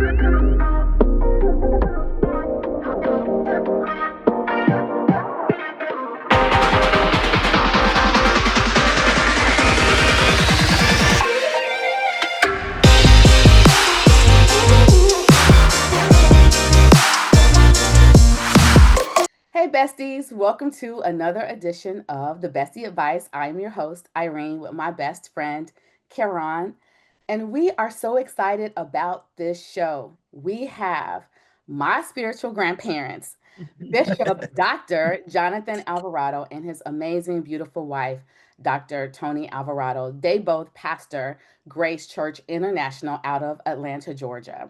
Hey, besties, welcome to another edition of the Bestie Advice. I'm your host, Irene, with my best friend, Karan. And we are so excited about this show. We have my spiritual grandparents, Bishop Dr. Johnathan Alvarado, and his amazing, beautiful wife, Dr. Toni Alvarado. They both pastor Grace Church International out of Atlanta, Georgia,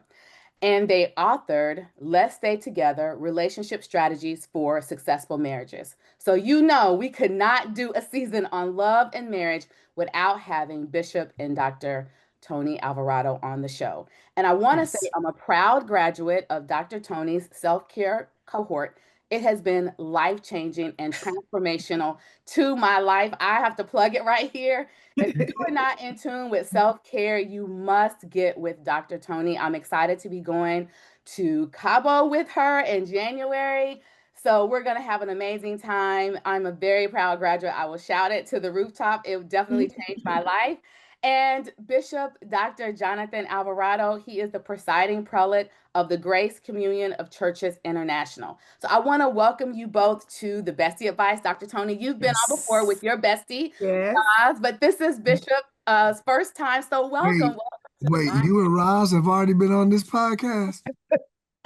and they authored Let's Stay Together Relationship Strategies for Successful Marriages. So, we could not do a season on love and marriage without having Bishop and Dr. Toni Alvarado on the show. And I want to say Yes. I'm a proud graduate of Dr. Toni's self care cohort. It has been life changing and transformational to my life. I have to plug it right here. If you are not in tune with self care, you must get with Dr. Toni. I'm excited to be going to Cabo with her in January. So we're going to have an amazing time. I'm a very proud graduate. I will shout it to the rooftop. It definitely changed my life. And Bishop Dr. Johnathan Alvarado, he is the presiding prelate of the Grace Communion of Churches International. So I want to welcome you both to the Bestie Advice. Dr. Toni, you've been on before with Yes. your bestie, Yes. but this is Bishop's first time. So welcome, Wait, welcome to the wait, line. you and Roz have already been on this podcast?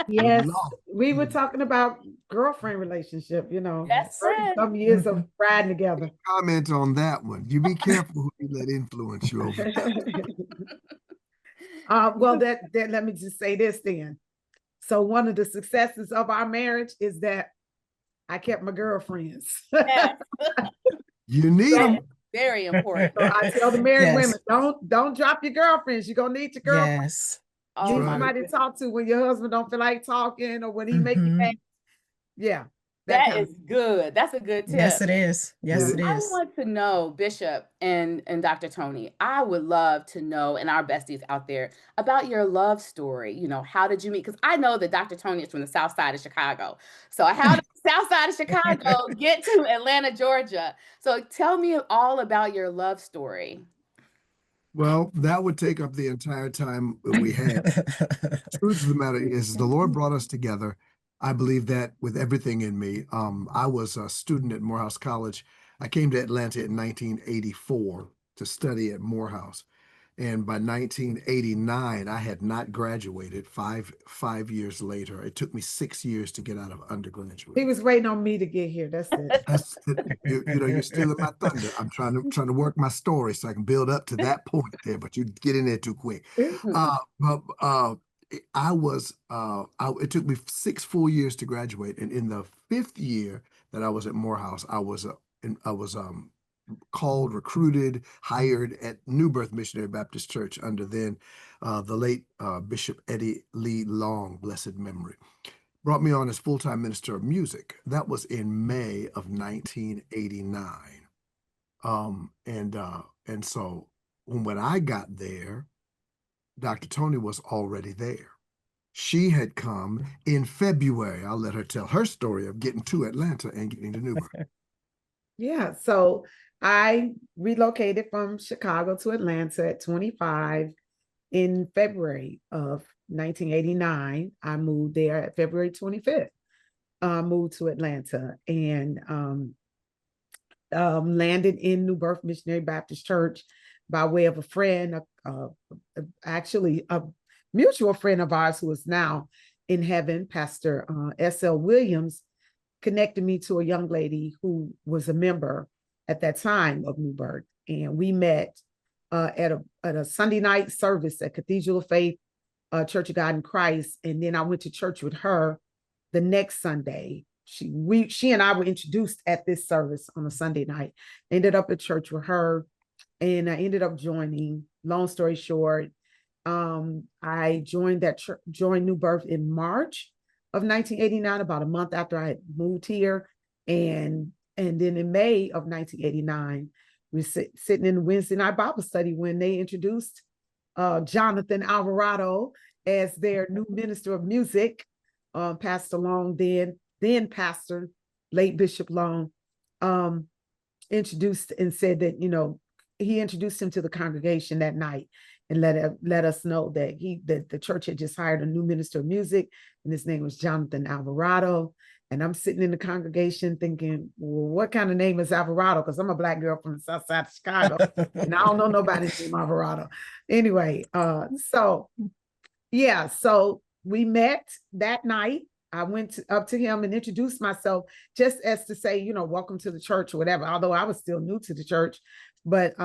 Yes. Lord. We were talking about girlfriend relationship, Best 30 friend. some years of riding together. Comment on that one. You be careful who you let influence you over. Well, that let me just say this then. So one of the successes of our marriage is that I kept my girlfriends. Yes, You need So- them. very important. So I tell the married Yes. women, don't drop your girlfriends. You're gonna need your girlfriend. Yes. Oh, Need right. somebody to talk to when your husband don't feel like talking or when he make you Mhm. mad. Yeah. that kind is good. That's a good tip. Yes, it is. Yes, Yeah. it I is. want to know, Bishop and Dr. Toni, I would love to know, and our besties out there, about your love story. How did you meet? Because I know that Dr. Toni is from the South Side of Chicago. So how did the South Side of Chicago get to Atlanta, Georgia? So tell me all about your love story. Well, that would take up the entire time we had. Truth of the matter is, the Lord brought us together. I believe that with everything in me. I was a student at Morehouse College. I came to Atlanta in 1984 to study at Morehouse. And by 1989, I had not graduated. Five years later, it took me 6 years to get out of He undergraduate. was waiting on me to get here. That's it. That's you're stealing my thunder. I'm trying to work my story so I can build up to that point there, but you get in there too quick. But I was it took me 6 full years to graduate, and in the fifth year that I was at Morehouse, I was called, recruited, hired at New Birth Missionary Baptist Church under then the late Bishop Eddie Lee Long, blessed memory. Brought me on as full-time minister of music. That was in May of 1989. And so when I got there, Dr. Toni was already there. She had come in February. I'll let her tell her story of getting to Atlanta and getting to New Birth. Yeah. So I relocated from Chicago to Atlanta at 25 in February of 1989. I moved there at February 25th. Moved to Atlanta and landed in New Birth Missionary Baptist Church by way of a friend, actually a mutual friend of ours who is now in heaven, Pastor S.L. Williams, connected me to a young lady who was a member at that time of New Birth. And we met at a Sunday night service at Cathedral of Faith, Church of God in Christ. And then I went to church with her the next Sunday. She and I were introduced at this service on a Sunday night. Ended up at church with her, and I ended up joining. Long story short, I joined New Birth in March of 1989, about a month after I had moved here, and then in May of 1989, we were sitting in the Wednesday night Bible study when they introduced Johnathan Alvarado as their new minister of music. Pastor Long, then pastor, late Bishop Long, introduced and said that, he introduced him to the congregation that night and let us know that the church had just hired a new minister of music, and his name was Johnathan Alvarado. And I'm sitting in the congregation thinking, well, what kind of name is Alvarado? Because I'm a Black girl from the south side of Chicago, and I don't know nobody named Alvarado. Anyway, so we met that night. I went up to him and introduced myself, just as to say, welcome to the church or whatever, although I was still new to the church. But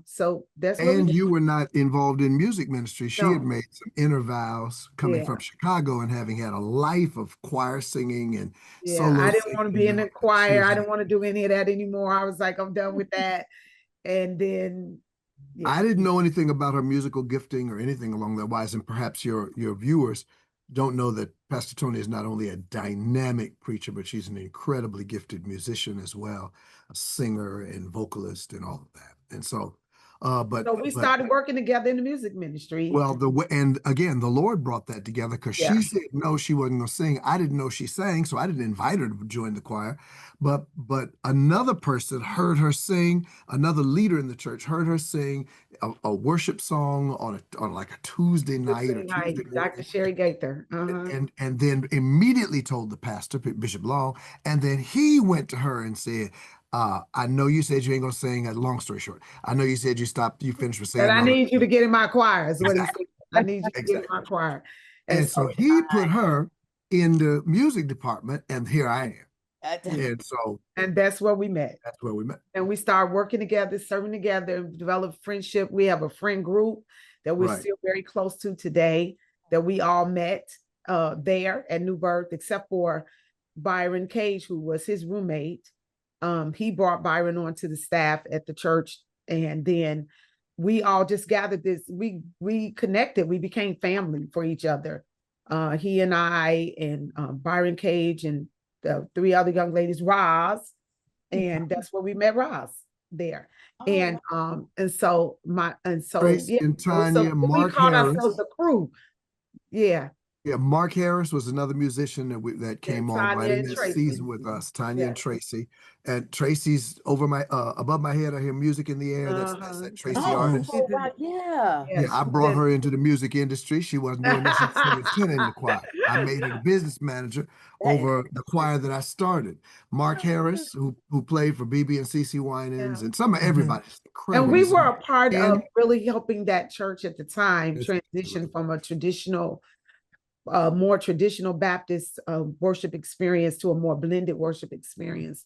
so that's what And you were not involved in music ministry. She No. had made some inner vows coming Yeah. from Chicago and having had a life of choir singing and solo I didn't singing. want to be in the choir. I didn't want to do any of that anymore. I was like, I'm done with that. And then I didn't know anything about her musical gifting or anything along that wise, and perhaps your viewers don't know that Pastor Toni is not only a dynamic preacher, but she's an incredibly gifted musician as well, a singer and vocalist and all of that. And so, so we started working together in the music ministry. Well, and again, the Lord brought that together, because she said no, she wasn't going to sing. I didn't know she sang, so I didn't invite her to join the choir. But another person heard her sing. Another leader in the church heard her sing a worship song on like a Tuesday night or Tuesday morning. Dr. Sherry Gaither. And then immediately told the pastor, Bishop Long, and then he went to her and said, I know you said you ain't gonna sing. Long story short, I know you said you finished with saying. But I need you to get in my choir, is what he said. I need you to get in my choir. And so he put her in the music department, and here I am. And that's where we met. That's where we met. And we started working together, serving together, developed friendship. We have a friend group that we're still very close to today, that we all met there at New Birth, except for Byron Cage, who was his roommate. He brought Byron onto the staff at the church, and then we all just gathered this. We connected. We became family for each other. He and I and Byron Cage and the 3 other young ladies, Roz, and that's where we met Roz there. And so Tracy and Tanya, Mark Harris. The crew. Yeah, Mark Harris was another musician that came on right in that season with us. Tanya and Tracy. And Tracy's over my above my head. I hear music in the air. That's that Tracy artist. Oh, right. Yeah, I brought her into the music industry. She wasn't doing this. She was in the choir. I made her the business manager over the choir that I started. Mark Harris, who played for BB and CC Winans, and some of everybody. And we were a part of really helping that church at the time transition from a more traditional Baptist worship experience to a more blended worship experience.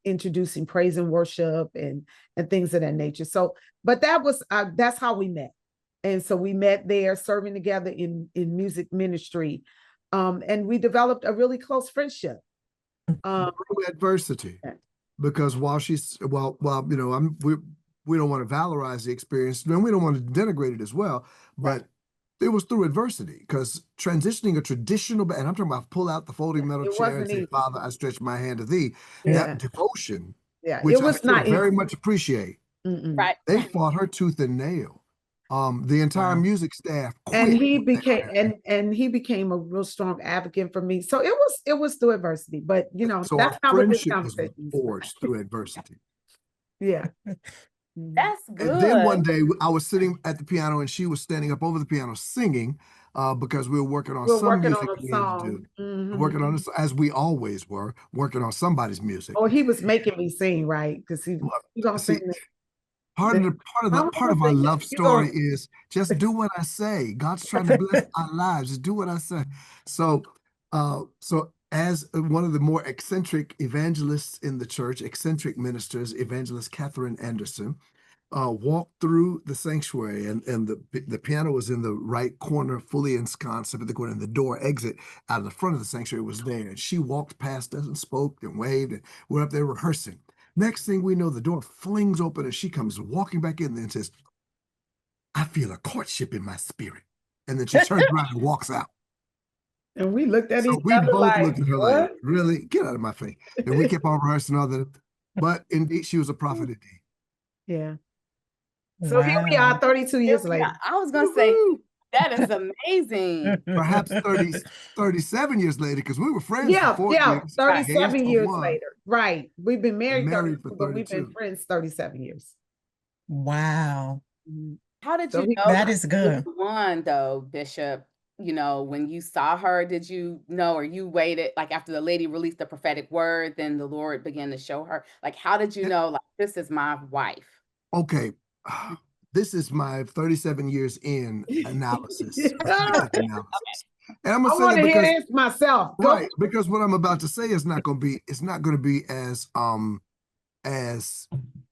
Introducing praise and worship and things of that nature. So, but that's how we met. And so we met there serving together in music ministry. And we developed a really close friendship. Through adversity. Because while we don't want to valorize the experience, and we don't want to denigrate it as well, but it was through adversity, because transitioning a traditional, and I'm talking about pull out the folding metal chair and say, Father, I stretch my hand to thee. That devotion, which I still very much appreciate. Right. They fought her tooth and nail. The entire music staff quit. And he became a real strong advocate for me. So it was through adversity, but so that's our not what this friendship conversation was forged through adversity. That's good. And then one day I was sitting at the piano and she was standing up over the piano singing, because we were working on some music we had to do. Working on this, as we always were, working on somebody's music. Oh, he was making me sing, right? Because he don't sing. Part of our love story is just do what I say. God's trying to bless our lives. Just do what I say. So as one of the more eccentric evangelists in the church, eccentric ministers, Evangelist Catherine Anderson, walked through the sanctuary, and the piano was in the right corner, fully ensconced up at the corner, and the door exit out of the front of the sanctuary was there. And she walked past us and spoke and waved, and we're up there rehearsing. Next thing we know, the door flings open and she comes walking back in there and says, I feel a courtship in my spirit. And then she turns around and walks out. And we looked at each other. We both looked at her like, really? Get out of my face. And we kept on rehearsing all that. But indeed, she was a prophet indeed. Yeah. So here we are 32 years later. I was going to say, That is amazing. Perhaps 37 years later, because we were friends for Yeah, 4 yeah, years, Right. engaged 37 for years 1, later. Right. We've been and married married 32, for but we've been 32. friends 37 years. Wow. Mhm. How did So you he, know That she is was good. the one though, Bishop? When you saw her, did you know, or you waited like after the lady released the prophetic word, then the Lord began to show her? Like, how did you Yeah, know, like, this is my wife? okay. This is my 37 years in analysis, prophetic I analysis. And I'm gonna say want that to hear because this myself. Go. right, because what I'm about to say is not gonna be, it's not gonna be as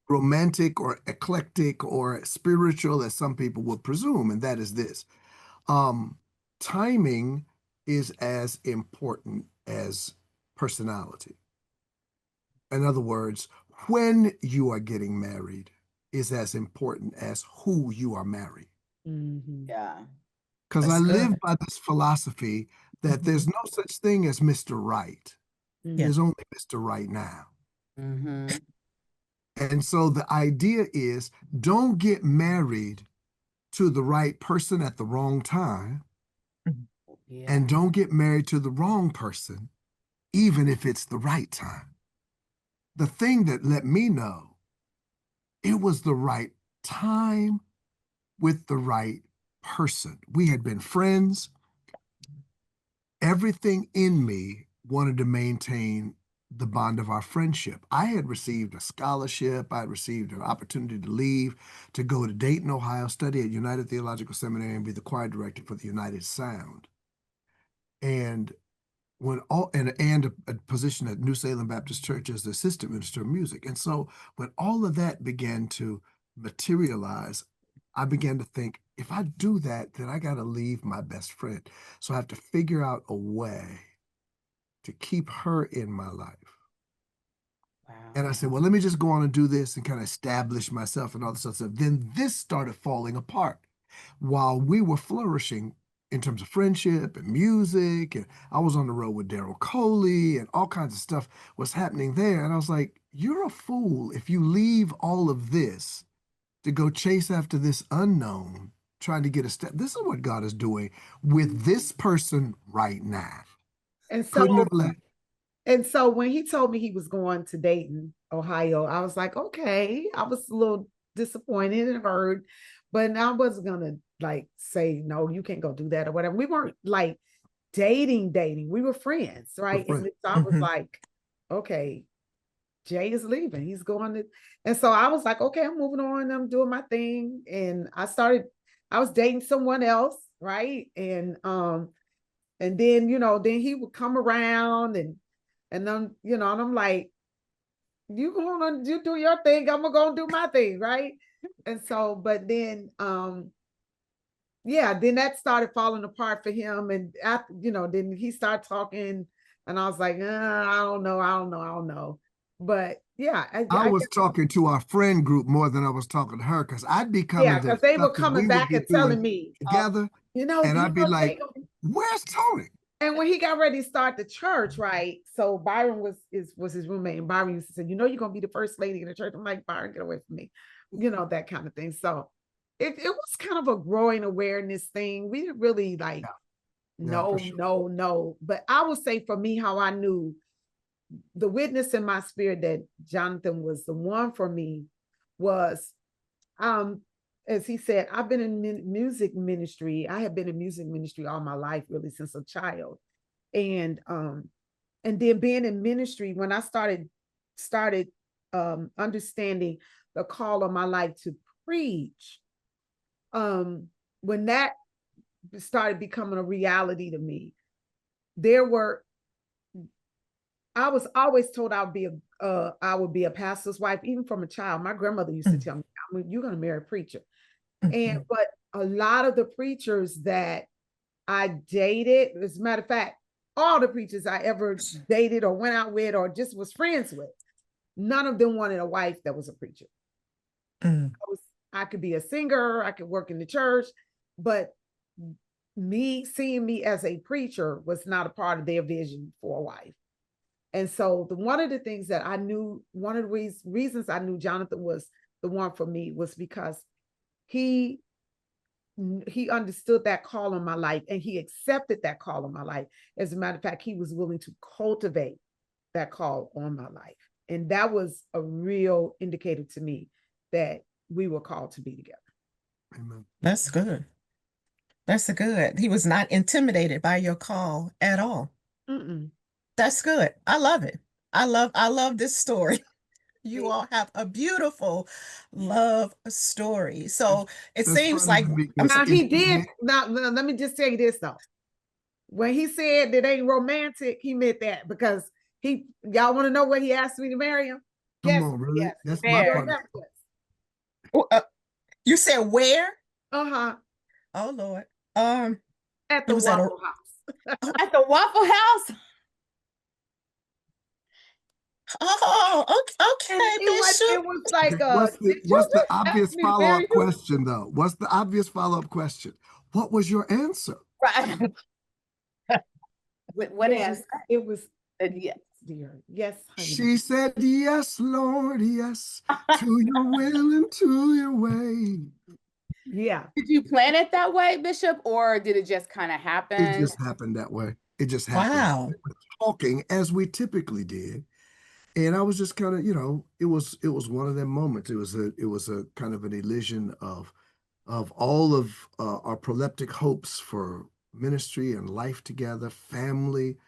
romantic or eclectic or spiritual as some people would presume, and that is this. Um, Timing is as important as personality. In other words, when you are getting married is as important as who you are marrying. Mhm. Yeah. Because I That's live good. by this philosophy that there's no such thing as Mr. Right. Yeah. There's only Mr. Right now. Mm-hmm. And so the idea is don't get married to the right person at the wrong time, Mhm. Yeah. and don't get married to the wrong person, even if it's the right time. The thing that let me know it was the right time with the right person. We had been friends. Everything in me wanted to maintain the bond of our friendship. I had received a scholarship. I had received an opportunity to leave to go to Dayton, Ohio, study at United Theological Seminary and be the choir director for the United Sound. And a position at New Salem Baptist Church as the assistant minister of music. And so when all of that began to materialize, I began to think, if I do that, then I got to leave my best friend. So I have to figure out a way to keep her in my life. And I Wow. said, well, let me just go on and do this and kind of establish myself and all this other stuff. Then this started falling apart while we were flourishing in terms of friendship and music. And I was on the road with Daryl Coley and all kinds of stuff was happening there. And I was like, you're a fool if you leave all of this to go chase after this unknown, trying to get a step. This is what God is doing with this person right now. And Couldn't so have left. And so when he told me he was going to Dayton, Ohio, I was like, okay. I was a little disappointed and hurt, but I wasn't gonna like say, no, you can't go do that or whatever. We weren't like dating. We were friends, We're right? And friends. so I was Mhm. like, okay, Jay is leaving. He's going to, and so I was like, okay, I'm moving on. I'm doing my thing. And I was dating someone else, right? And then, then he would come around and then, and I'm like, you do your thing, I'm gonna go do my thing, right? And so, but then yeah, then that started falling apart for him. And after, then he started talking and I was like, I don't know. But yeah, I I was talking to our friend group more than I was talking to her because I'd be yeah, coming to because they stuff were that coming we would back be and telling doing me, together, and you I'd be know, like, "Where's Tony?" and when he got ready to start the church, right? So Byron was his roommate, and Byron used to say, you're gonna be the first lady in the church. I'm like, Byron, get away from me, that kind of thing. So it was kind of a growing awareness thing. We didn't really like Yeah, yeah, for no, sure. no, no. But I would say for me, how I knew the witness in my spirit that Johnathan was the one for me was um as he said, I've been in music ministry. I have been in music ministry all my life, really since a child. And then being in ministry, when I started understanding the call of my life to preach, um when that started becoming a reality to me, there were I was always told I would be a pastor's wife, even from a child. My grandmother used to tell me, you're going to marry a preacher. Mhm. But a lot of the preachers that I dated, as a matter of fact, all the preachers I ever dated or went out with or just was friends with, none of them wanted a wife that was a preacher. Mm. I could be a singer, I could work in the church, but seeing me as a preacher was not a part of their vision for a wife. And so one of the things that I knew, one of the reasons I knew Johnathan was the one for me was because he he understood that call on my life, and he accepted that call on my life. As a matter of fact, he was willing to cultivate that call on my life. And that was a real indicator to me that we were called to be together. Amen. That's good. That's good. He was not intimidated by your call at all. Mm-mm. That's good. I love it. I love this story. You all have a beautiful love story. So it That's seems funny like to me I'm because Now sorry. he did. Now let me just tell you this though. When he said that ain't romantic, he meant that, because y'all want to know what he asked me to marry him? come Guess on, what he really? asked me? That's my You Fair. part. remember this? You said where? Uh-huh. Oh Lord. At It the was at a Waffle House. At the Waffle House. oh okay, And okay, it Bishop. was like, Okay, what's did you the just ask obvious me to marry follow-up you? question though? What's the obvious follow-up question? What was your answer? Right. What did you Yes, say? it was. Yes. Dear. Yes, honey. She said, yes, Lord, yes, to your will and to your way. Yeah. Did you plan it that way, Bishop, or did it just kind of It happen? just happened that way. It just happened. We Wow. were talking as we typically did. And I was just kind of, it was one of them moments. It was a kind of an elision of all of our proleptic hopes for ministry and life together, family.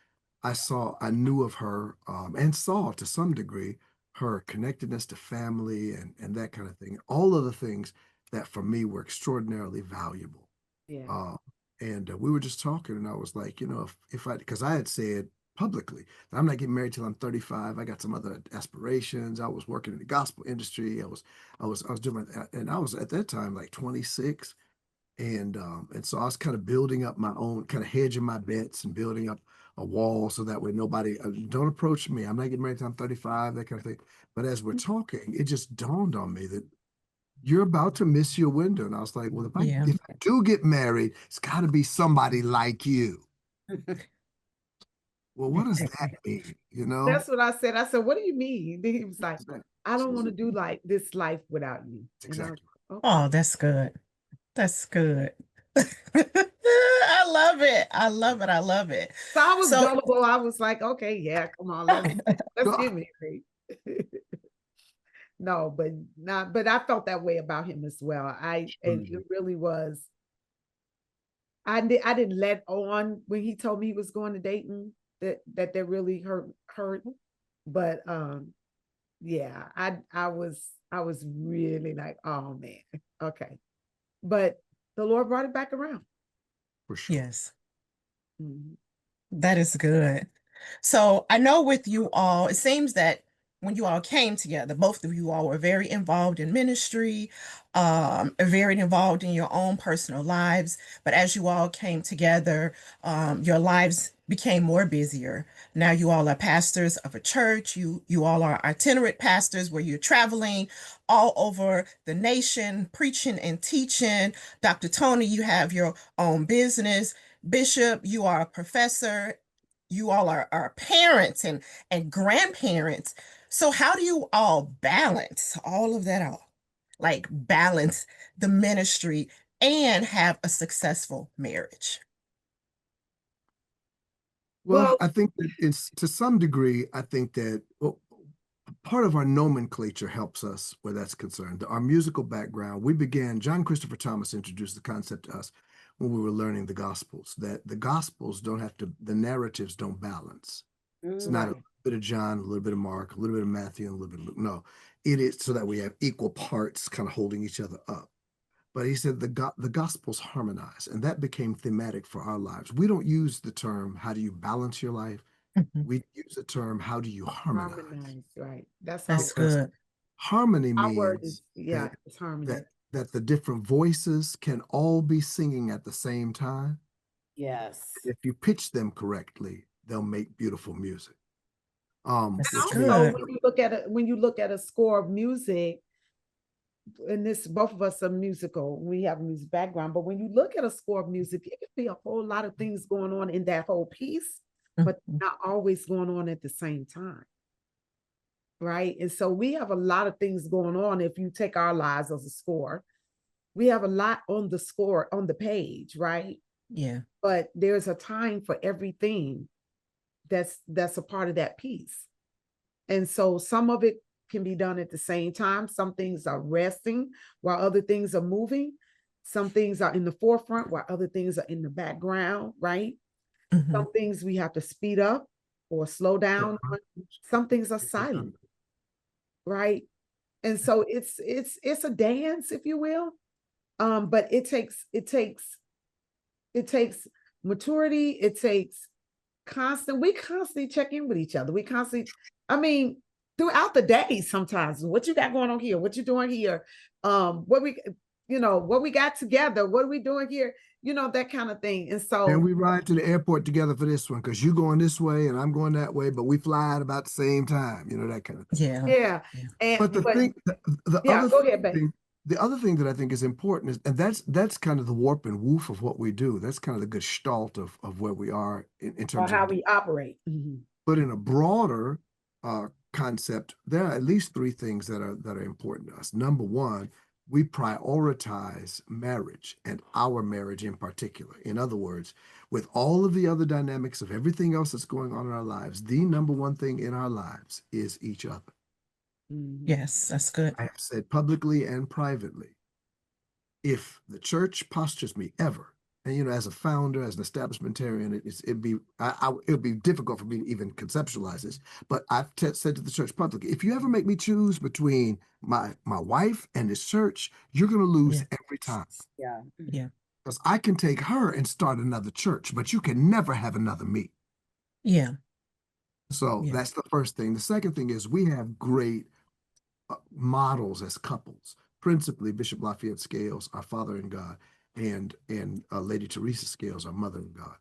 I knew of her, and saw to some degree her connectedness to family and that kind of thing. All of the things that for me were extraordinarily valuable. Yeah. Uh, and we were just talking, and I was like, if because I had said publicly that I'm not getting married till I'm 35. I got some other aspirations. I was working in the gospel industry. I was doing, and I was at that time like 26, and so I was kind of building up my own, kind of hedging my bets and building up a wall so that way nobody don't approach me. I'm not getting married till I'm 35, that kind of thing. But as we're talking, it just dawned on me that you're about to miss your window. And I was like, well, if I Yeah. if I do get married, it's got to be somebody like you. Well, what does that mean? That's what I said. I said, what do you mean? Then he was like, Exactly. I don't want to do like this life without you. And I was Exactly. like, okay. Oh, that's good. That's good. I love it. I love it. I love it. So I was So, gullible. I was like, okay, yeah, come on, let's get married. No, but not, but I felt that way about him as well. And it really was, I didn't let on when he told me he was going to Dayton, that really hurt. But yeah, I was really like, oh man, okay. But the Lord brought it back around. For sure. yes, Mhm. that is good. So I know with you all, it seems that when you all came together, both of you all were very involved in ministry, very involved in your own personal lives. But as you all came together, your lives became more busier. Now you all are pastors of a church. You all are itinerant pastors where you're traveling all over the nation, preaching and teaching. Dr. Toni, you have your own business. Bishop, you are a professor. You all are parents and grandparents. So how do you all balance all of that all? Like balance the ministry and have a successful marriage? Well, Well, I think that it's to some degree, I think that part of our nomenclature helps us where that's concerned. Our musical background, John Christopher Thomas introduced the concept to us when we were learning the Gospels, that the Gospels the narratives don't balance. It's not a right. little bit of John, a little bit of Mark, a little bit of Matthew, and a little bit of Luke. No, it is so that we have equal parts kind of holding each other up. But he said the Gospels harmonize, and that became thematic for our lives. We don't use the term, how do you balance your life? Mhm. We use the term, how do you harmonize? Harmonize, right. That's our That's word. Because good. harmony Our word is, means yeah, that it's harmony. that that the different voices can all be singing at the same time. Yes. If you pitch them correctly, they'll make beautiful music. That's And Which means also good. when you look at a score of music, and this both of us are musical, we have a music background, but when you look at a score of music, it can be a whole lot of things going on in that whole piece, but Mhm. not always going on at the same time. Right. And so we have a lot of things going on if you take our lives as a score. we have a lot on the score on the page, right? Yeah. But there's a time for everything that's a part of that piece. And so some of it can be done at the same time. Some things are resting while other things are moving. Some things are in the forefront while other things are in the background, right? Mm-hmm. Some things we have to speed up or slow down. Some things are silent, right? And so it's a dance, if you will. But it takes maturity. It takes we constantly check in with each other. We constantly, I mean, throughout the day, sometimes what you got going on here, what you doing here, what we, what we got together, what are we doing here, that kind of thing. And so, and we ride to the airport together for this one because you're going this way and I'm going that way, but we fly at about the same time, that kind of thing. Yeah. yeah. And But the thing, the yeah, other go ahead, babe. thing, the other thing that I think is important is, and that's kind of the warp and woof of what we do. That's kind of the gestalt of where we are in terms how of we operate. But in a broader concept, there are at least three things that are important to us. Number one, we prioritize marriage and our marriage in particular. In other words, with all of the other dynamics of everything else that's going on in our lives, the number one thing in our lives is each other. Yes, that's good. I have said publicly and privately, if the church postures me ever, and as a founder, as an establishmentarian, it'd be difficult for me to even conceptualize this. But I've said to the church publicly, if you ever make me choose between my wife and this church, you're going to lose every time. Yeah. Yeah. Because I can take her and start another church, but you can never have another me. Yeah. So that's the first thing. The second thing is we have great models as couples, principally Bishop Lafayette Scales, our father in God, and Lady Teresa Scales, our mother in God.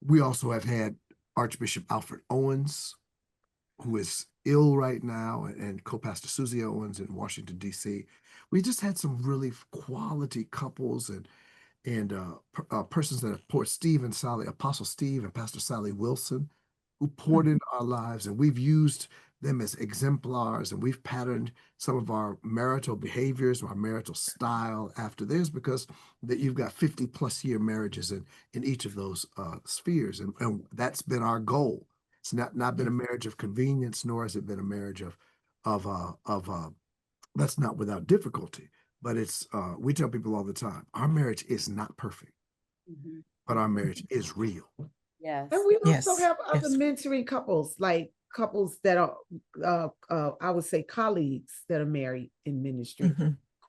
We also have had Archbishop Alfred Owens, who is ill right now, and co-pastor Susie Owens in Washington, D.C. We just had some really quality couples and persons that have poured, Steve and Sally, Apostle Steve and Pastor Sally Wilson, who poured into our lives, and we've used them as exemplars, and we've patterned some of our marital behaviors, our marital style after theirs, because that you've got 50 plus year marriages in each of those spheres, and that's been our goal. It's not been a marriage of convenience, nor has it been a marriage of that's not without difficulty. But it's we tell people all the time, our marriage is not perfect, but our marriage is real. Yes. And we also have other mentoring couples, like couples that are, I would say, colleagues that are married in ministry,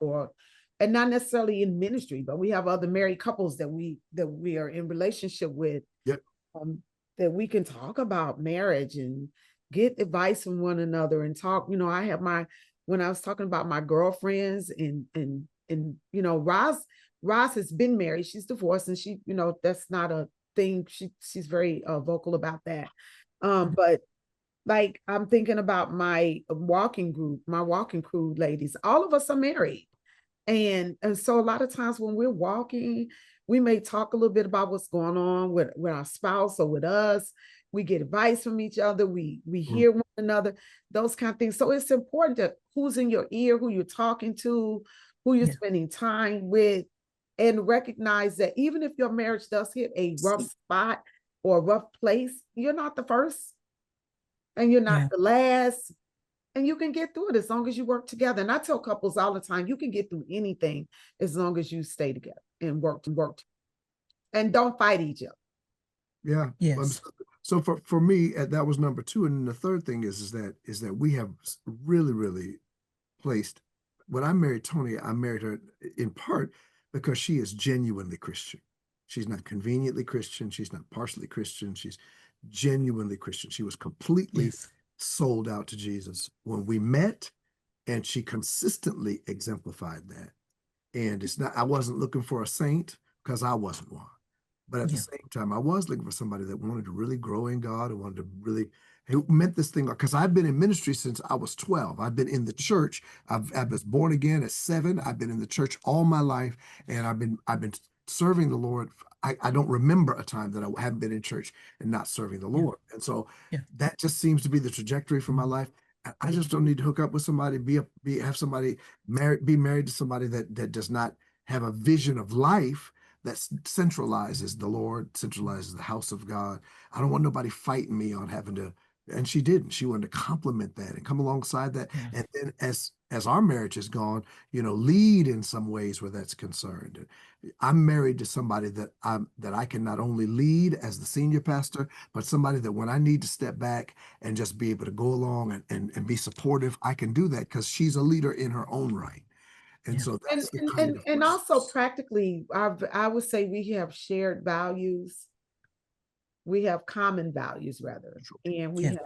and not necessarily in ministry, but we have other married couples that we are in relationship with. Yep. That we can talk about marriage and get advice from one another and talk. I have when I was talking about my girlfriends and Roz has been married. She's divorced, and she, that's not a thing. She's very vocal about that. But like, I'm thinking about my walking crew ladies. All of us are married. And so a lot of times when we're walking, we may talk a little bit about what's going on with our spouse or with us. We get advice from each other. We hear one another, those kind of things. So it's important to who's in your ear, who you're talking to, who you're spending time with, and recognize that even if your marriage does hit a rough spot or a rough place, you're not the first and you're not the last. And you can get through it as long as you work together. And I tell couples all the time, you can get through anything as long as you stay together and work and don't fight each other. Yeah. Yes. So for me, that was number two. And then the third thing is that we have really, really placed, when I married Toni, I married her in part because she is genuinely Christian. She's not conveniently Christian. She's not partially Christian. She's genuinely Christian. She was completely sold out to Jesus when we met, and she consistently exemplified that. And I wasn't looking for a saint because I wasn't one. But at the same time, I was looking for somebody that wanted to really grow in God and wanted to really, who meant this thing, because I've been in ministry since I was 12. I've been in the church. I was born again at 7. I've been in the church all my life, and I've been serving the Lord. I don't remember a time that I haven't been in church and not serving the Lord. And so that just seems to be the trajectory for my life. I just don't need to hook up with somebody, be married to somebody that does not have a vision of life that centralizes the Lord, centralizes the house of God. I don't want nobody fighting me on having to, and she didn't. She wanted to complement that and come alongside that. Yeah. And then as our marriage has gone, lead in some ways where that's concerned. I'm married to somebody that I can not only lead as the senior pastor, but somebody that when I need to step back and just be able to go along and be supportive, I can do that because she's a leader in her own right. And Yeah. so And that's the and kind and, of and also practically, I would say we have shared values. We have common values rather, and we Yeah. have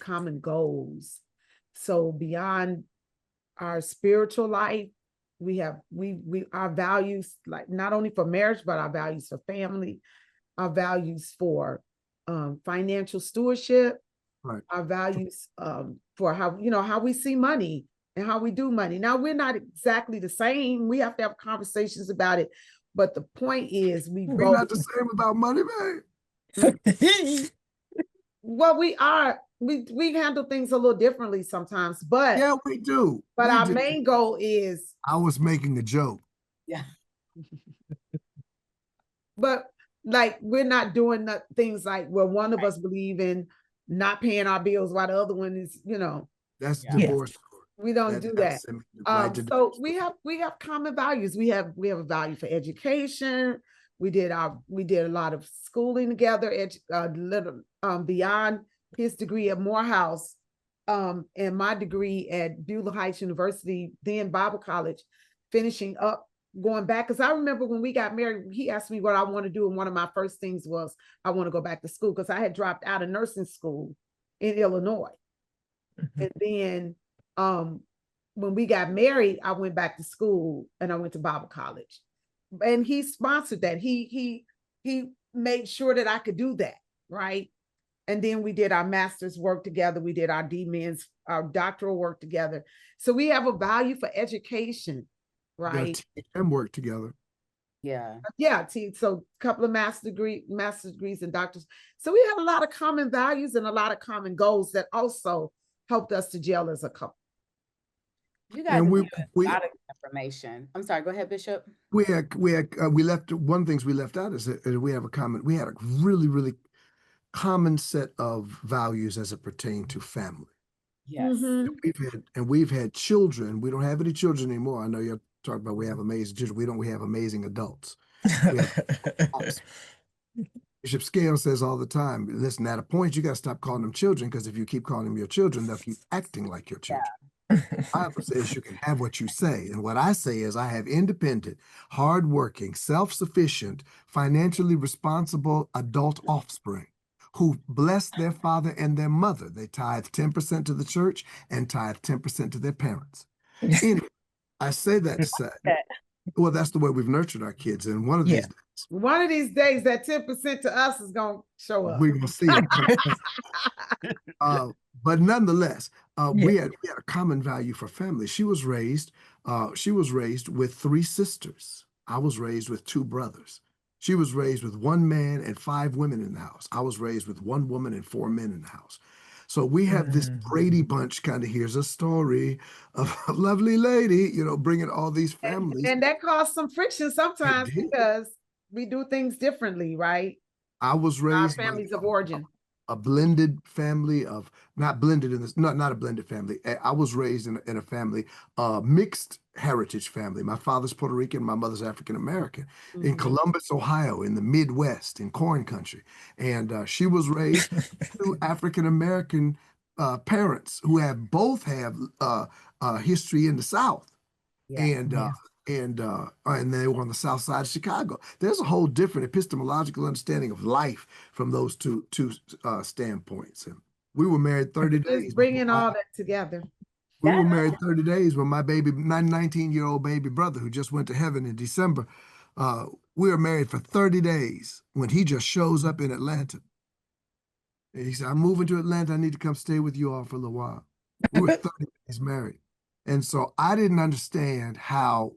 common goals. So beyond our spiritual life, we have we our values, like not only for marriage, but our values for family, our values for financial stewardship, right. our values for how we see money and how we do money. Now we're not exactly the same. We have to have conversations about it, but the point is we We're both. not the same about money, man. Well, we are. We handle things a little differently sometimes, but Yeah, we do. but We our do. main goal is. I was making a joke. Yeah. But like we're not doing things like where one of us believe in not paying our bills while the other one is, That's Yeah. divorce. we don't do that. Right to So we have common values. We have a value for education. We did a lot of schooling together, beyond his degree at Morehouse, and my degree at Beulah Heights University, then Bible College, finishing up, going back. Because I remember when we got married, he asked me what I want to do, and one of my first things was I want to go back to school because I had dropped out of nursing school in Illinois. Mhm. And then when we got married, I went back to school and I went to Bible college. And he sponsored that. He made sure that I could do that, right? And then we did our master's work together. We did our DMins, our doctoral work together. So we have a value for education, right? And work together. Yeah. Yeah. So a couple of master's degrees and doctors. So we had a lot of common values and a lot of common goals that also helped us to gel as a couple. You guys And have we given a lot of information. I'm sorry. Go ahead, Bishop. we left one things we left out is that we had a really, really common set of values as it pertained to family. Yes. We've had children. We don't have any children anymore. I know you're talking about we have amazing children. We have amazing adults. We have Bishop Scale says all the time, listen, at a point you got to stop calling them children, because if you keep calling them your children, they'll keep acting like your children. The Bible says you can have what you say. And what I say is I have independent, hardworking, self-sufficient, financially responsible adult offspring who bless their father and their mother. They tithe 10% to the church and tithe 10% to their parents. Anyway, I say that to say, well, that's the way we've nurtured our kids. And one of these days, that 10% to us is going to show up. we're going to see it. But nonetheless, we had a common value for family. She was raised with 3 sisters. I was raised with 2 brothers. She was raised with 1 man and 5 women in the house. I was raised with 1 woman and 4 men in the house. So we have this Brady Bunch kind of, here's a story of a lovely lady, bringing all these families. And that caused some friction sometimes because we do things differently, right? I was raised our families of origin. A blended family of, not blended in this, not a blended family. I was raised in a family, mixed heritage family. My father's Puerto Rican, my mother's African American, in Columbus, Ohio, in the Midwest, in corn country. And she was raised to African American parents who both have history in the South. Yeah. And they were on the south side of Chicago. There's a whole different epistemological understanding of life from those two standpoints. And we were married 30 days. Just bringing all that together. We were married 30 days when my 19-year-old baby brother, who just went to heaven in December, we were married for 30 days when he just shows up in Atlanta. And he said, I'm moving to Atlanta. I need to come stay with you all for a little while. We were 30 days married. And so I didn't understand how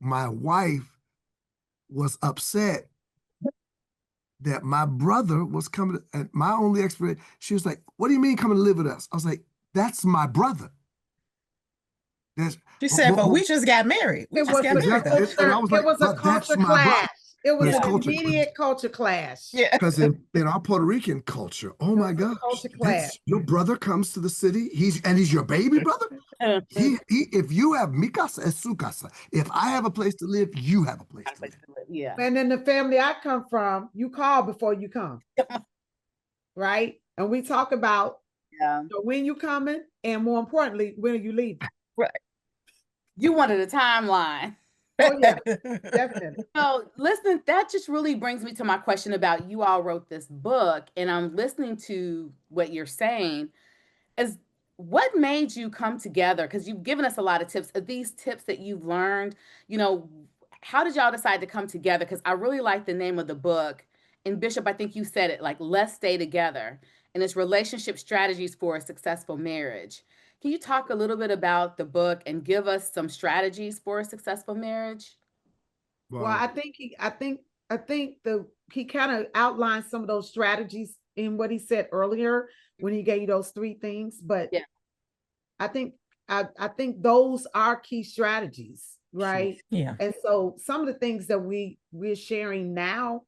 my wife was upset that my brother was coming. And my only explanation, she was like, what do you mean coming to live with us? I was like, that's my brother. She said, but we just got married. We It just was got a married though. Exactly. And I was culture, like, it was a but that's culture my brother. clash. It was It's an culture. immediate culture clash. Yeah. Because in our Puerto Rican culture, oh my gosh, culture clash. your brother comes to the city. He's your baby brother. He if you have mi casa es su casa. If I have a place to live, you have a place to live. Yeah. And in the family I come from, you call before you come. Right? And we talk about when you coming, and more importantly, when are you leaving? Right. You wanted a timeline. Oh yeah, definitely. So listen, that just really brings me to my question about you all wrote this book, and I'm listening to what you're saying. Is what made you come together? Because you've given us a lot of tips. Are these tips that you've learned, how did y'all decide to come together? Because I really like the name of the book. And Bishop, I think you said it, like, let's stay together. And it's relationship strategies for a successful marriage. Can you talk a little bit about the book and give us some strategies for a successful marriage? Well, I think he kind of outlined some of those strategies in what he said earlier when he gave you those three things. But Yeah. I think I think those are key strategies, right? Yeah. And so some of the things that we're sharing now,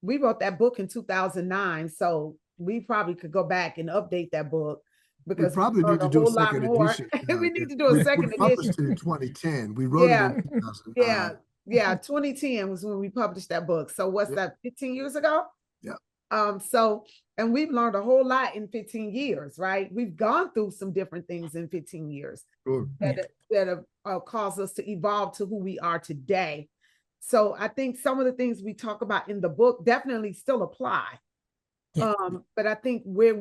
we wrote that book in 2009, so we probably could go back and update that book because we probably need to do a second edition. We need to do a second we published edition. it in 2010. We wrote it in 2009. Yeah, 2010 was when we published that book. So what's that, 15 years ago? Yeah. So, and we've learned a whole lot in 15 years, right? We've gone through some different things in 15 years that have caused us to evolve to who we are today. So I think some of the things we talk about in the book definitely still apply. Yeah. But I think what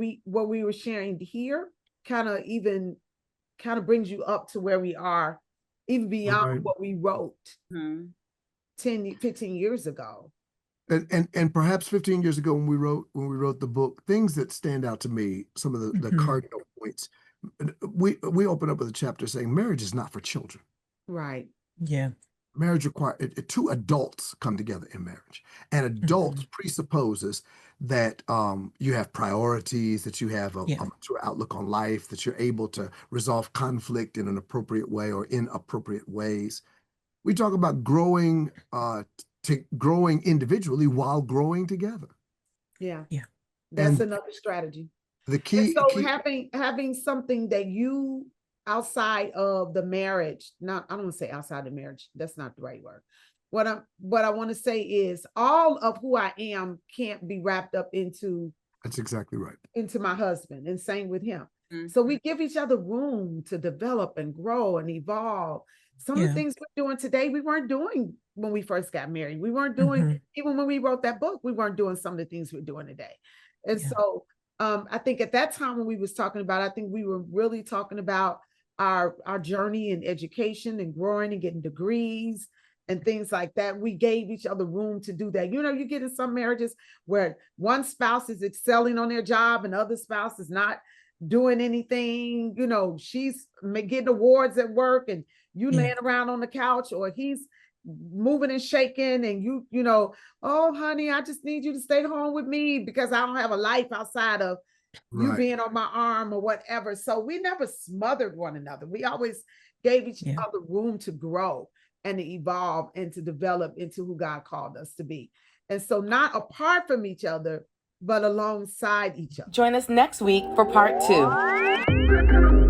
we were sharing here kind of brings you up to where we are, even beyond what we wrote 15 years ago. And perhaps 15 years ago when we wrote the book, things that stand out to me, some of the cardinal points. We open up with a chapter saying marriage is not for children. Right. Yeah. Marriage requires two adults come together in marriage, and adults presupposes that you have priorities, that you have a mature outlook on life, that you're able to resolve conflict in an appropriate way or in appropriate ways. We talk about growing individually while growing together. Yeah. And That's another strategy. The key, having something that you outside of the marriage, I don't want to say outside the marriage, that's not the right word. What I want to say is all of who I am can't be wrapped up into. That's exactly right. Into my husband, and same with him. So we give each other room to develop and grow and evolve. Some of the things we're doing today, we weren't doing when we first got married. We weren't doing, even when we wrote that book, we weren't doing some of the things we're doing today. And so I think at that time when we was talking about, I think we were really talking about our journey in education and growing and getting degrees and things like that. We gave each other room to do that. You get in some marriages where one spouse is excelling on their job and the other spouse is not doing anything. She's getting awards at work and you laying around on the couch, or he's moving and shaking and oh honey, I just need you to stay home with me because I don't have a life outside of you being on my arm or whatever. So we never smothered one another. We always gave each other room to grow and to evolve and to develop into who God called us to be. And so not apart from each other, but alongside each other. Join us next week for part 2.